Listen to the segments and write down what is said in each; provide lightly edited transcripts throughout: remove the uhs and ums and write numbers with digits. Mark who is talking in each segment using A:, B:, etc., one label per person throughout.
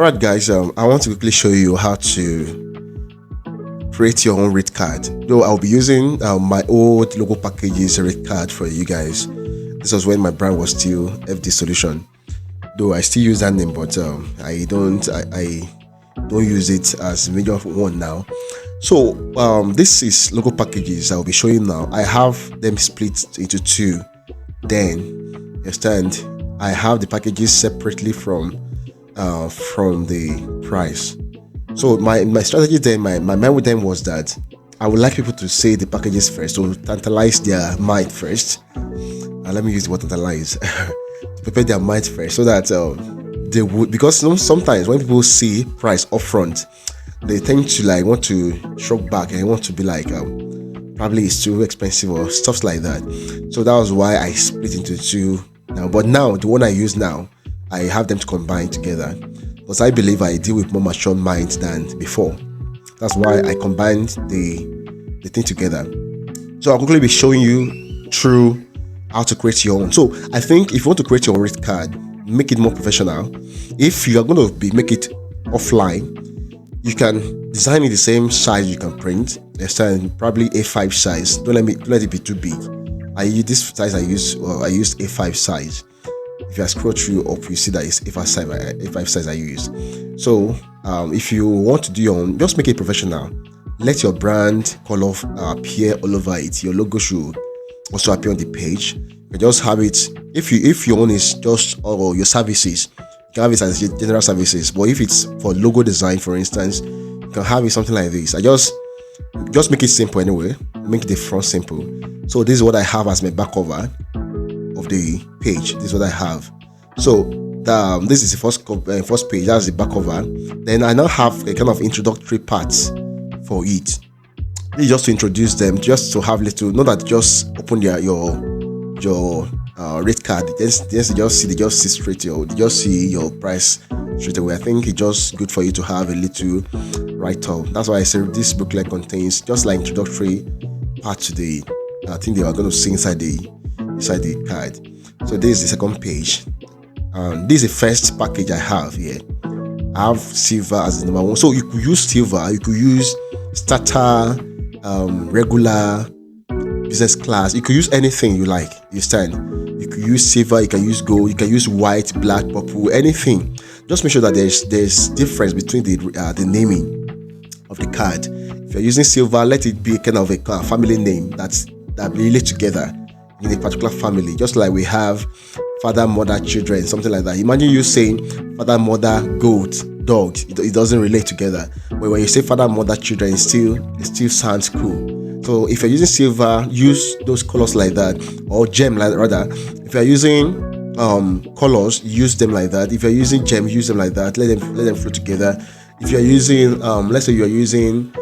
A: Alright guys, I want to quickly show you how to create your own rate card. Though I'll be using my old logo packages rate card for you guys. This was when my brand was still FD Solution. Though I still use that name, but I don't use it as a major one now. So this is logo packages I'll be showing now. I have them split into two. Then you understand, I have the packages separately from the price. So my strategy then, my mind with them was that I would like people to say the packages first, to tantalize their mind first. Let me use the word tantalize to prepare their mind first, so that they would, because sometimes when people see price upfront, they tend to like want to shrug back and want to be like probably it's too expensive or stuff like that. So that was why I split into two now. But now the one I use now, I have them to combine together because I believe I deal with more mature minds than before. That's why I combined the thing together. So I'll quickly be showing you through how to create your own. So I think if you want to create your own rate card, make it more professional. If you are going to make it offline, you can design it the same size you can print. Probably A5 size. Don't let it be too big. I use this size. I used A5 size. If you scroll through up, you see that it's A5 size I use. So if you want to do your own, just make it professional. Let your brand color appear all over it. Your logo should also appear on the page. You just have it. If your own is just or your services, you can have it as general services. But if it's for logo design, for instance, you can have it something like this. I just make it simple anyway. Make the front simple. So this is what I have as my back cover of the page. This is what I have. So this is the first page. That's the back cover. Then I now have a kind of introductory part for it. This is just to introduce them, just to have little, not that just open your rate card. They just see straight they just see your price straight away. I think it's just good for you to have a little write up. That's why I say this booklet contains just like introductory part to the thing they are going to see inside the card. So this is the second page, and this is the first package I have here. I have silver as the number one. So you could use silver, you could use starter, regular, business class. You could use anything you like. You could use silver, you can use gold, you can use white, black, purple, anything. Just make sure that there's difference between the naming of the card. If you're using silver, let it be kind of a family name that relate together in a particular family. Just like we have father, mother, children, something like that. Imagine you saying father, mother, goat, dog. It doesn't relate together. But when you say father, mother, children, it still sounds cool. So if you're using silver, use those colors like that, or gem rather. If you're using colors, use them like that. If you're using gem, use them like that. Let them flow together. If you're using let's say you're using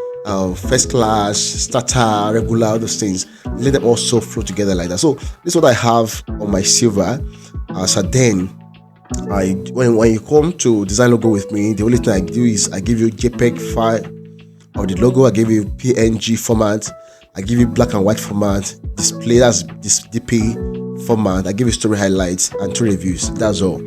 A: first class, starter, regular, all those things, let them also flow together like that. So this is what I have on my silver. So then when you come to design logo with me, the only thing I do is I give you JPEG file of the logo. I give you PNG format. I give you black and white format, display, that's this DP format. I give you story highlights and 2 reviews. That's all.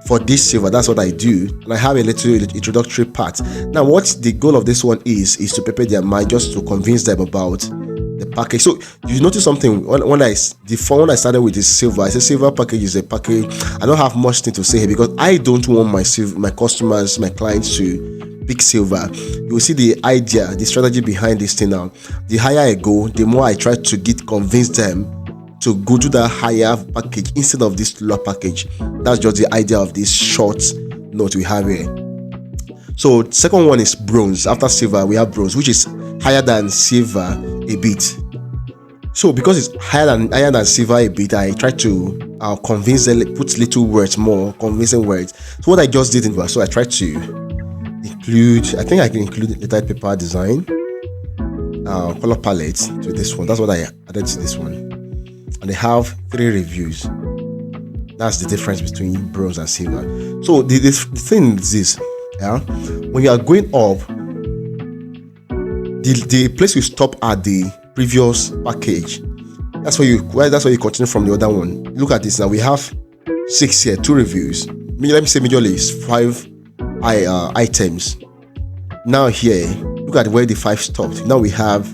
A: For this silver, that's what I do. And I have a little introductory part. Now, what the goal of this one is to prepare their mind, just to convince them about the package. So you notice something when I started with this silver, I said silver package is a package. I don't have much thing to say here because I don't want my customers, my clients to pick silver. You will see the idea, the strategy behind this thing now. The higher I go, the more I try to convince them to go to the higher package instead of this lower package. That's just the idea of this short note we have here. So second one is bronze. After silver, we have bronze, which is higher than silver a bit. So because it's higher than silver a bit, I try to convince them, put little words, more convincing words. So what I just did so I tried to include, I think I can include the type paper design, color palette to this one. That's what I added to this one. And they have 3 reviews. That's the difference between bronze and silver. So the thing is this, when you are going up, the place you stop at the previous package, that's where you continue from the other one. Look at this now. We have 6 here, 2 reviews. Let me say majorly is 5 items. Now here, look at where the 5 stopped. Now we have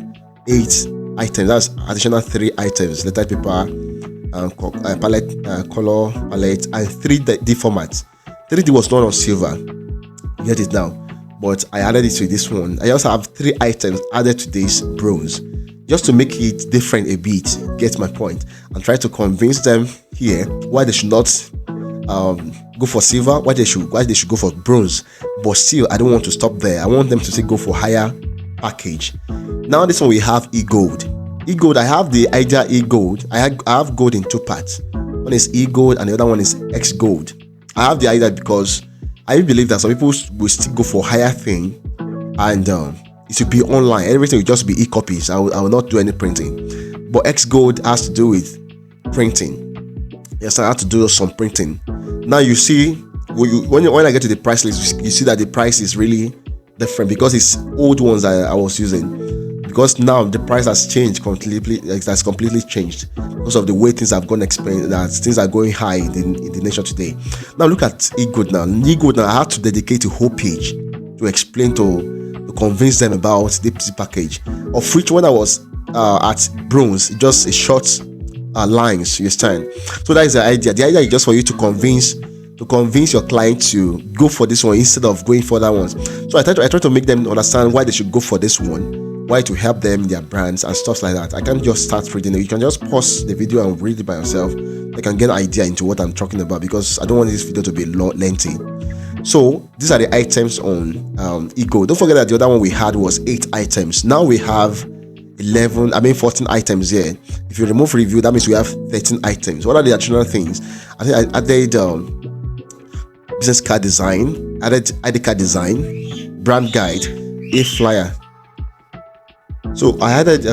A: 8 items. That's additional 3 items: letter paper, palette, color palette, and 3D formats. 3D was not on silver. You get it now, but I added it to this one. I also have 3 items added to this bronze, just to make it different a bit. Get my point? And try to convince them here why they should not go for silver, why they should go for bronze. But still, I don't want to stop there. I want them to say go for higher package. Now this one we have e-gold. E-gold, I have the idea e-gold. I have gold in 2 parts. One is e-gold and the other one is x-gold. I have the idea because I believe that some people will still go for higher thing, and it will be online. Everything will just be e-copies. I will not do any printing. But x-gold has to do with printing. Yes, I have to do some printing. Now you see, when I get to the price list, you see that the price is really different because it's old ones I was using. Because now the price has changed completely. It has completely changed because of the way things have gone expensive. That things are going high in the nation today. Now look at e-gold now. E-gold now, I have to dedicate a whole page to explain to convince them about the package. Of which when I was at bronze, just a short lines, you understand? So that is the idea. The idea is just for you to convince your client to go for this one instead of going for that one. So I try to make them understand why they should go for this one, why to help them in their brands and stuff like that. I can't just start reading it. You can just pause the video and read it by yourself. They can get an idea into what I'm talking about, because I don't want this video to be lengthy. So these are the items on Ego. Don't forget that the other one we had was 8 items. Now we have 14 items here. If you remove review, that means we have 13 items. What are the additional things? I think I added business card design, added ID card design, brand guide, a flyer. So I added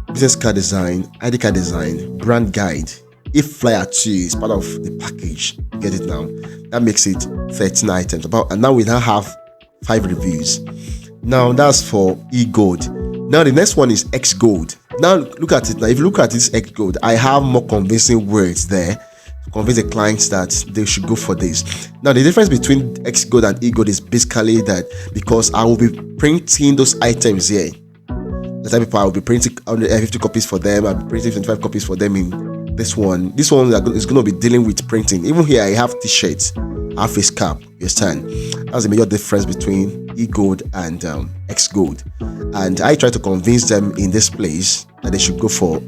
A: business card design, ID card design, brand guide, a flyer too is part of the package. Get it now? That makes it 13 items. And now we now have 5 reviews. Now that's for e-gold. Now the next one is X-gold. Now look at it. Now if you look at this X-gold, I have more convincing words there to convince the clients that they should go for this. Now the difference between X-gold and E-gold is basically that because I will be printing those items here. The type of people I will be printing 50 copies for them. I'll be printing 25 copies for them in this one. This one is going to be dealing with printing. Even here I have t-shirts, I have face cap. You understand? That's the major difference between E-gold and X-gold. And I try to convince them in this place that they should go for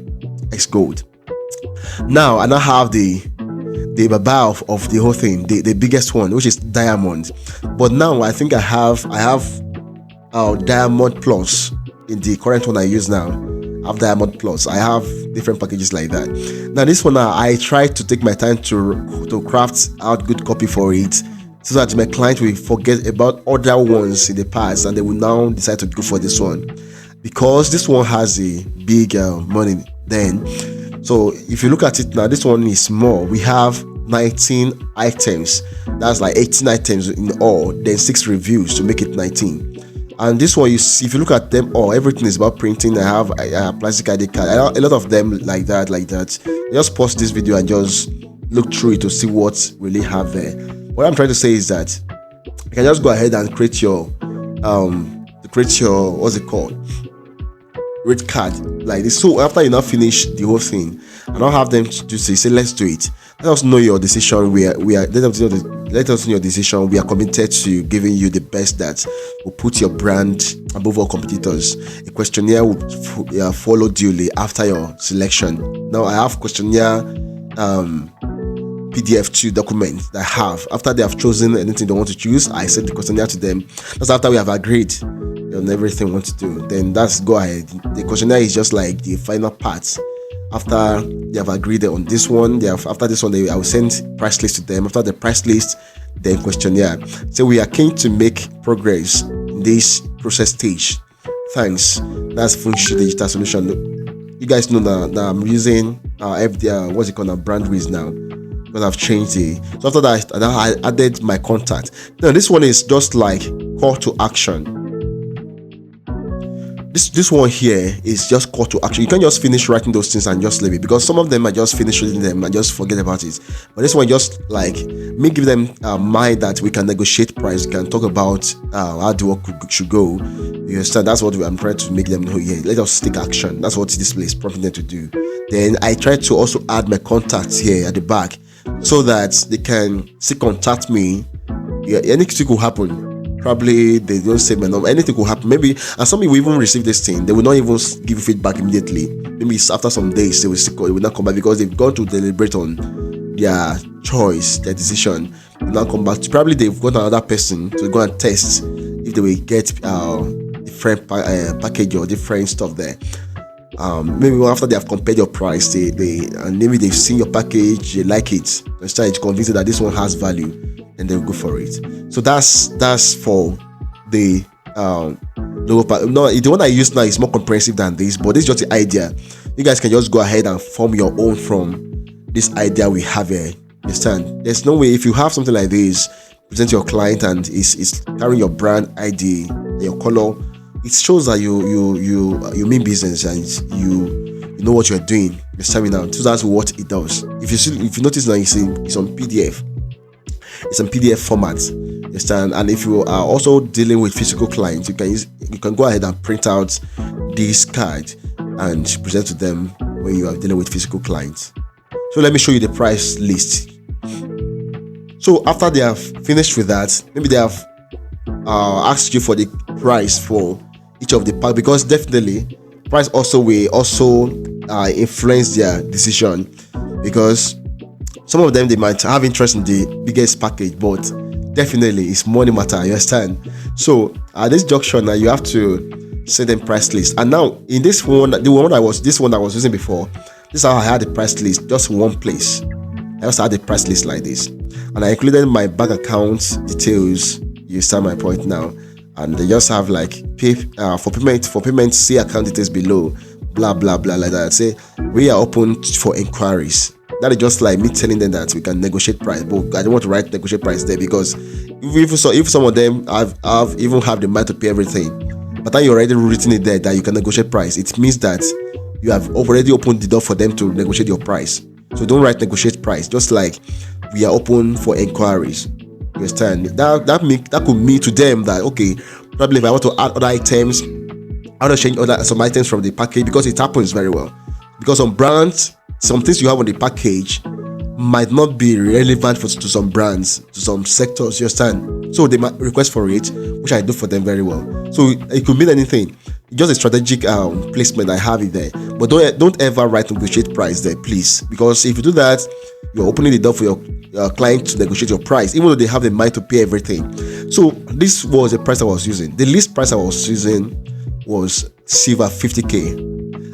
A: X-gold. Now I now have the baba of the whole thing, the biggest one, which is diamond. But now I think I have diamond plus. In the current one I use now, I have diamond plus. I have different packages like that. Now this one I try to take my time to craft out good copy for it, so that my client will forget about other ones in the past and they will now decide to go for this one, because this one has a big money then. So if you look at it now, this one is more. We have 19 items. That's like 18 items in all, then 6 reviews to make it 19. And this one, you see, if you look at them all, everything is about printing. I have plastic ID card. A lot of them like that. Just pause this video and just look through it to see what really have there. What I'm trying to say is that you can just go ahead and create your what's it called, rate card like this. So after you now finish the whole thing, I don't have them to say let's do it. Let us know your decision. Let us know your decision. We are committed to giving you the best that will put your brand above all competitors. A questionnaire will follow duly after your selection. Now I have questionnaire PDF2 document that I have. After they have chosen anything they want to choose, I send the questionnaire to them. That's after we have agreed on everything we want to do. Then that's go ahead. The questionnaire is just like the final part. After they have agreed on this one, after this one, I will send price list to them. After the price list, then questionnaire. So we are keen to make progress in this process stage. Thanks. That's Funshi Digital Solution. You guys know that I'm using what's it called, brand wiz now, because I've changed it. So after that, I added my contact. Now this one is just like call to action. this one here is just call to action. You can't just finish writing those things and just leave it, because some of them I just finish reading them and just forget about it. But this one just like me give them mind that we can negotiate price, we can talk about how the work should go. You understand? That's what I'm trying to make them know here. Let us take action. That's what this place is prompting them to do. Then I try to also add my contacts here at the back so that they can still contact me. Yeah, anything could happen. Probably they don't say my number. Anything could happen. Maybe, and some people even receive this thing, they will not even give feedback immediately. Maybe it's after some days they will not come back, because they've gone to deliberate on their choice, their decision. They will not come back. Probably they've got another person to go and test if they will get different package or different stuff there. Maybe after they have compared your price, they and maybe they've seen your package, they like it, they start convinced that this one has value, and they'll go for it. So that's for the logo pack. No, the one I use now is more comprehensive than this, but this is just the idea. You guys can just go ahead and form your own from this idea we have here. Understand? There's no way, if you have something like this, present your client and is carrying your brand ID, your color, it shows that you mean business and you know what you're doing. Understand me now? So that's what it does. If you notice now, it's on PDF. It's in PDF format. Understand? And if you are also dealing with physical clients, you can go ahead and print out this card and present to them when you are dealing with physical clients. So let me show you the price list. So after they have finished with that, maybe they have asked you for the price for each of the pack, because definitely price also will influence their decision, because some of them, they might have interest in the biggest package, but definitely it's money matter. You understand? So at this junction now, you have to send them price list. And now in this one, that I was using before, this is how I had the price list, just one place. I also had the price list like this, and I included my bank account details. You understand my point now? And they just have like for payment, see account details below, blah blah blah, like that. Say we are open for inquiries. That is just like me telling them that we can negotiate price, but I don't want to write negotiate price there, because if some of them have the mind to pay everything, but then you already written it there that you can negotiate price, it means that you have already opened the door for them to negotiate your price. So don't write negotiate price, just like we are open for inquiries. You understand? That could mean to them that, okay, probably if I want to add other items, I want to change some items from the package, because it happens very well. Because on brands, some things you have on the package might not be relevant to some brands, to some sectors. You understand? So they might request for it, which I do for them very well. So it could mean anything. Just a strategic placement, I have it there. But don't ever write negotiate price there, please, because if you do that, you're opening the door for your client to negotiate your price, even though they have the mind to pay everything. So this was the price I was using. The least price I was using was silver, 50k,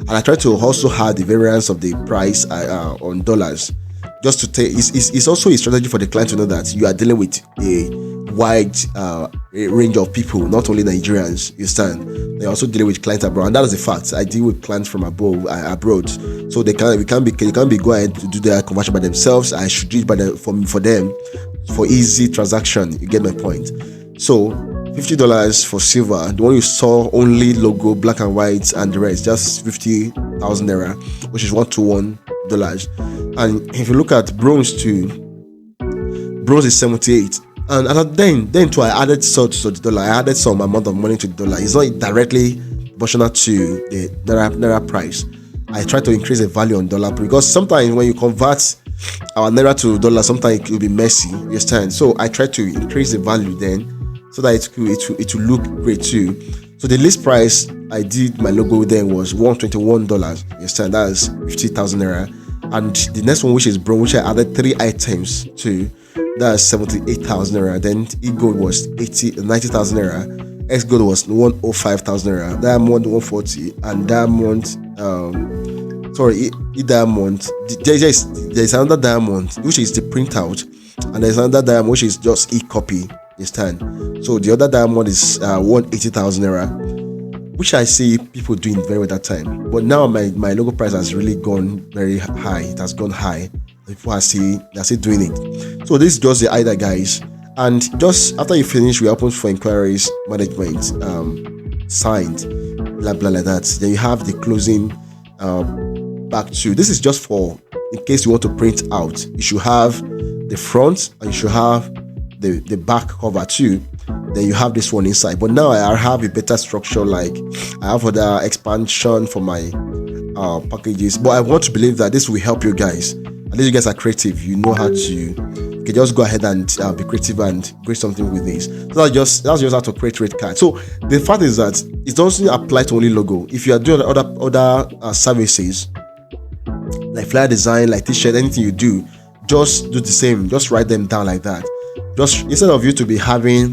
A: and I tried to also have the variance of the price on dollars, just to take. It's also a strategy for the client to know that you are dealing with a wide range of people, not only Nigerians. You understand? They also deal with clients abroad, and that is the fact. I deal with clients from abroad, so they can't be go ahead to do their conversion by themselves. I should do it for them for easy transaction. You get my point? So $50 for silver, the one you saw, only logo, black and white, and the rest just 50,000 naira, which is $121. And if you look at bronze too, bronze is 78. And then too, I added salt to the dollar. I added some amount of money to the dollar. It's not directly proportional to the naira price. I try to increase the value on dollar, because sometimes when you convert our naira to dollar, sometimes it will be messy. You understand? So I try to increase the value then, so that it will look great too. So the list price I did my logo then was $121. You understand? That's 50,000 naira. And the next one, which is bronze, which I added 3 items to, that's 78,000 naira. Then e-gold was 90,000 naira. X-gold was 105,000 naira. Diamond 140, and diamond e-diamond. There's another diamond which is the printout, and there's another diamond which is just e-copy. Understand? So the other diamond is 180,000 naira, which I see people doing very well that time. But now my logo price has really gone very high. It has gone high. People are still doing it. So this is just the idea, guys. And just after you finish, we open for inquiries, management, signed. blah blah like that. Then you have the closing back too. This is just for in case you want to print out. You should have the front and you should have the back cover too. Then you have this one inside. But now I have a better structure, like I have other expansion for my packages. But I want to believe that this will help you guys. At least you guys are creative, you know how to, you can just go ahead and be creative and create something with this. So that's just how to create rate card. So the fact is that it doesn't apply to only logo. If you are doing other services like flyer design, like t-shirt, anything you do, just do the same. Just write them down like that. Just instead of you to be having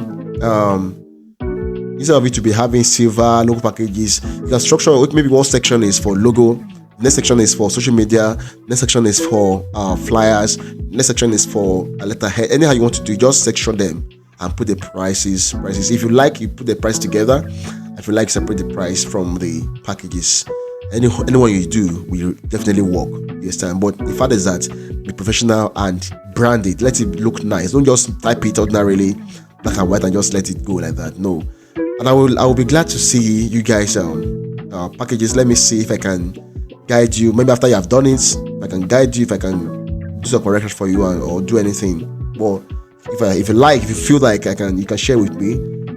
A: silver logo packages, you can structure it. Maybe one section is for logo, next section is for social media, next section is for flyers, next section is for a letterhead. Anyhow you want to do, just section them and put the prices. If you like, you put the price together. If you like, separate the price from the packages. Anyone you do will definitely work. You understand? But the fact is that be professional and brand it. Let it look nice. Don't just type it ordinarily black and white and just let it go like that. No. And I will be glad to see you guys packages. Let me see if I can guide you. Maybe after you have done it, if I can guide you, if I can do some corrections for you or do anything. But if you feel like you can share with me,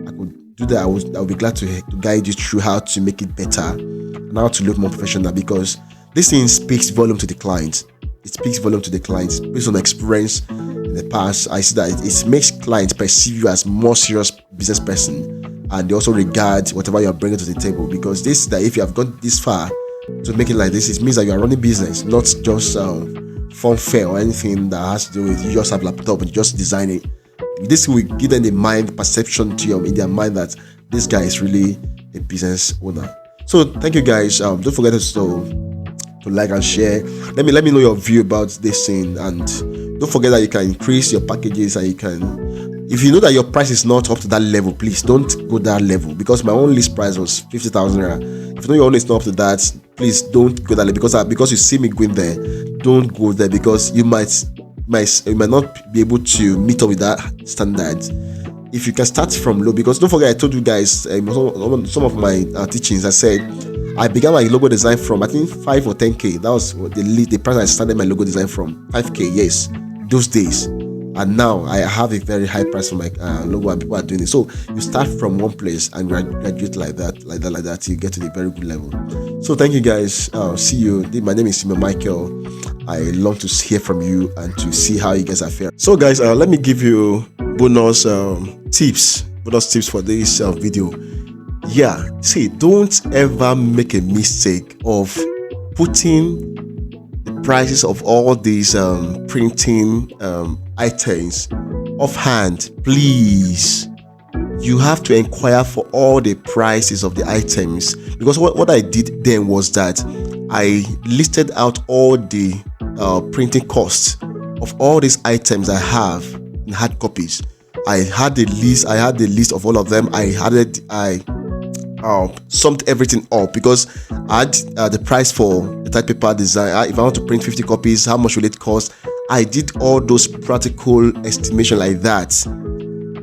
A: I could do that. I will be glad to guide you through how to make it better and how to look more professional, because this thing speaks volume to the client. It speaks volume to the clients based on experience in the past. I see that it makes clients perceive you as more serious business person, and they also regard whatever you're bringing to the table, because that if you have gone this far to make it like this, it means that you are running business, not just fun fair or anything that has to do with you just have a laptop and you just design it. This will give them the perception in their mind that this guy is really a business owner. So thank you guys. Don't forget to like and share. Let me know your view about this thing, and don't forget that you can increase your packages, and you can, if you know that your price is not up to that level, please don't go that level, because my own list price was 50,000 naira. If you know your own is not up to that, please don't go that level, because you see me going there. Don't go there, because you might not be able to meet up with that standard. If you can start from low, because don't forget I told you guys some of my teachings, I said I began my logo design from I think 5 or 10k. That was the price I started my logo design from, 5k. Yes, those days. And now I have a very high price for my logo, and people are doing it. So you start from one place and graduate like that till you get to the very good level. So thank you guys. See you. My name is Michael. I love to hear from you and to see how you guys are faring. So guys, let me give you bonus tips for this video. Yeah, see, don't ever make a mistake of putting the prices of all these printing items offhand. Please, you have to inquire for all the prices of the items, because what I did then was that I listed out all the printing costs of all these items I have in hard copies. I had the list of all of them. I summed everything up, because I had the price for the type paper design. If I want to print 50 copies, how much will it cost? I did all those practical estimation like that.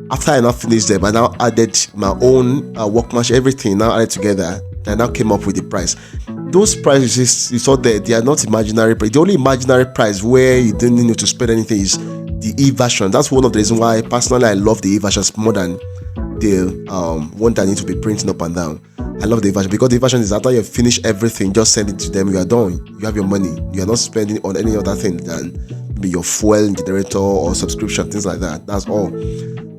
A: After I now finished them, I now added my own workmanship, everything now added together. I now came up with the price. Those prices you saw there, they are not imaginary price. The only imaginary price where you didn't need to spend anything is the e-version. That's one of the reasons why personally I love the e-versions more than the one that needs to be printing up and down. I love the e-version because the e-version is after you finish everything, just send it to them, you are done. You have your money. You are not spending on any other thing than maybe your fuel generator or subscription, things like that. That's all.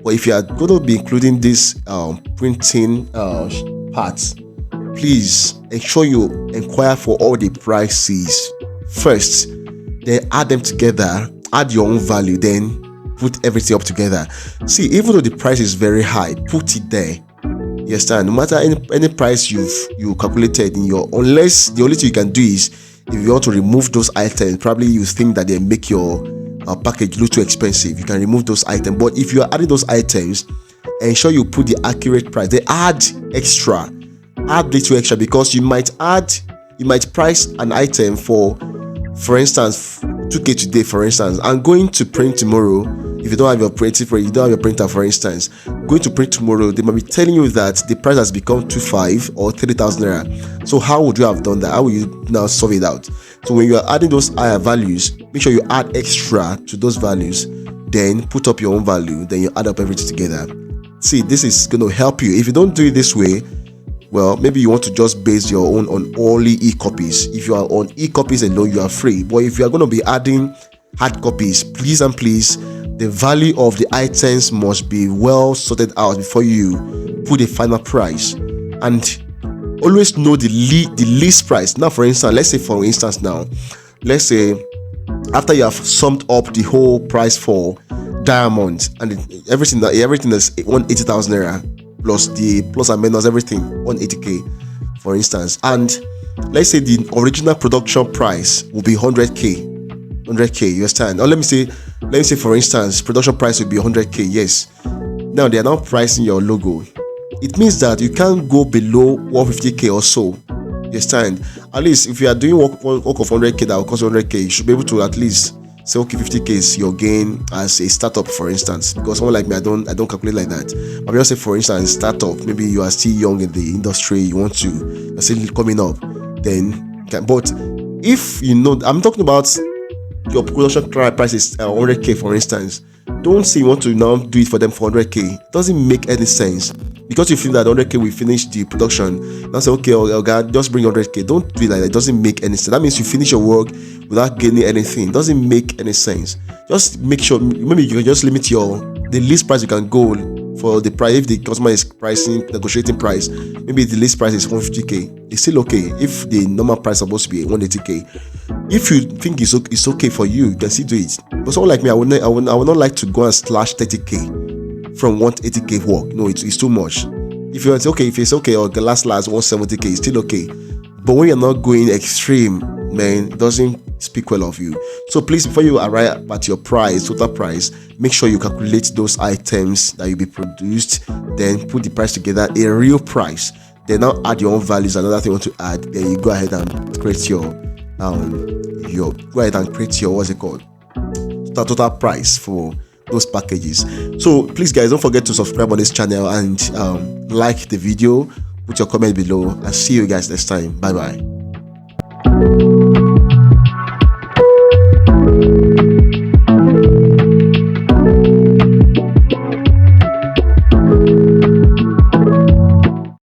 A: But if you are going to be including this printing parts, please ensure you inquire for all the prices first, then add them together, add your own value, then put everything up together. See, even though the price is very high, put it there. You understand? No matter any price you calculated in your, unless the only thing you can do is if you want to remove those items, probably you think that they make your package look too expensive, you can remove those items. But if you are adding those items, ensure you put the accurate price. They add little extra, because you might price an item for instance 2k today, for instance, and going to print tomorrow. If you don't have your printer, for instance, going to print tomorrow, they might be telling you that the price has become 25 or 3,000 naira. So how would you have done that? How will you now solve it out? So when you are adding those higher values, make sure you add extra to those values, then put up your own value, then you add up everything together. See, this is going to help you. If you don't do it this way, well, maybe you want to just base your own on only e-copies. If you are on e-copies alone, you are free. But if you are going to be adding hard copies, please and please, the value of the items must be well sorted out before you put a final price. And always know the least price. Now, for instance, let's say after you have summed up the whole price for diamonds and everything is 180,000 naira plus the plus and minus everything 180k, for instance, and let's say the original production price will be 100k, you understand? Or let me say for instance production price will be 100k. Yes, now they are now pricing your logo. It means that you can't go below 150k or so. You understand? At least if you are doing work of 100k that will cost 100k, you should be able to at least say, okay, 50k is your gain as a startup, for instance. Because someone like me, I don't calculate like that. But just say, for instance, startup, maybe you are still young in the industry, you're still coming up, then but if you know, I'm talking about your production price is 100k, for instance. Don't say you want to now do it for them for 100k. It doesn't make any sense. Because you feel that 100k will finish the production, now say, okay, God, just bring 100k. Don't do it like that. It doesn't make any sense. That means you finish your work without gaining anything. It doesn't make any sense. Just make sure, maybe you can just limit the least price you can go for the price. If the customer is negotiating price, maybe the least price is 150k. It's still okay. If the normal price is supposed to be 180k, if you think it's okay for you, you can still do it. But someone like me, I would not like to go and slash 30k from 180k work. No, it's too much. If it's okay, or the last 170k, it's still okay. But when you're not going extreme, man, it doesn't speak well of you. So please, before you arrive at your total price, make sure you calculate those items that will be produced, then put the price together, a real price. Then now add your own values. Another thing you want to add, then you go ahead and create your what's it called, total price for those packages. So please guys, don't forget to subscribe on this channel and like the video, put your comment below, and see you guys next time. Bye bye.